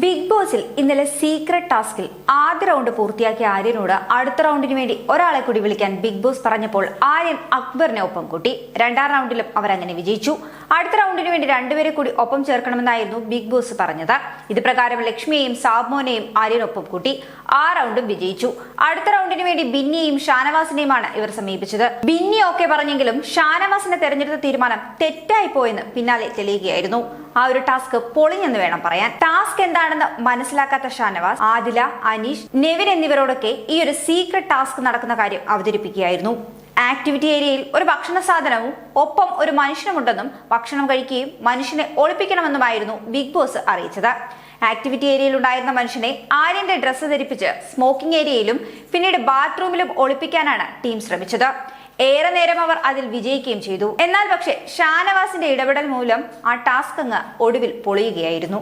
Big ബോസിൽ ഇന്നലെ secret ടാസ്കിൽ ആദ്യ റൗണ്ട് പൂർത്തിയാക്കിയ ആര്യനോട് അടുത്ത റൗണ്ടിന് വേണ്ടി ഒരാളെ കൂടി വിളിക്കാൻ ബിഗ് ബോസ് പറഞ്ഞപ്പോൾ ആര്യൻ അക്ബറിനെ ഒപ്പം കൂട്ടി. രണ്ടാം റൗണ്ടിലും അവർ അങ്ങനെ വിജയിച്ചു. അടുത്ത റൗണ്ടിന് വേണ്ടി രണ്ടുപേരെ കൂടി ഒപ്പം ചേർക്കണമെന്നായിരുന്നു ബിഗ് ബോസ് പറഞ്ഞത്. ഇത് പ്രകാരം ലക്ഷ്മിയെയും സാബ്മോനെയും ആര്യൻ ഒപ്പം കൂട്ടി. ആ റൗണ്ടും വിജയിച്ചു. അടുത്ത റൗണ്ടിന് വേണ്ടി ബിന്നിയെയും ഷാനവാസിനെയുമാണ് ഇവർ സമീപിച്ചത്. ബിന്നി ഓക്കെ പറഞ്ഞെങ്കിലും ഷാനവാസിനെ തെരഞ്ഞെടുത്ത തീരുമാനം തെറ്റായി പോയെന്ന് പിന്നാലെ തെളിയുകയായിരുന്നു. ആ ഒരു ടാസ്ക് പൊളിഞ്ഞെന്ന് വേണം പറയാൻ. ടാസ്ക് എന്താണെന്ന് മനസ്സിലാക്കാത്ത ഷാനവാസ്, ആദില, അനീഷ്, നെവിൻ എന്നിവരോടൊക്കെ ഈ ഒരു സീക്രട്ട് ടാസ്ക് നടക്കുന്ന കാര്യം അവതരിപ്പിക്കുകയായിരുന്നു. ആക്ടിവിറ്റി ഏരിയയിൽ ഒരു ഭക്ഷണ സാധനവും ഒപ്പം ഒരു മനുഷ്യനുമുണ്ടെന്നും ഭക്ഷണം കഴിക്കുകയും മനുഷ്യനെ ഒളിപ്പിക്കണമെന്നുമായിരുന്നു ബിഗ് ബോസ് അറിയിച്ചത്. ആക്ടിവിറ്റി ഏരിയയിൽ ഉണ്ടായിരുന്ന മനുഷ്യനെ ആര്യന്റെ ഡ്രസ്സ് ധരിപ്പിച്ച് സ്മോക്കിംഗ് ഏരിയയിലും പിന്നീട് ബാത്റൂമിലും ഒളിപ്പിക്കാനാണ് ടീം ശ്രമിച്ചത്. ഏറെ നേരം അവർ അതിൽ വിജയിക്കുകയും ചെയ്തു. എന്നാൽ പക്ഷേ ഷാനവാസിന്റെ ഇടപെടൽ മൂലം ആ ടാസ്ക് അങ്ങ് ഒടുവിൽ പൊളിയുകയായിരുന്നു.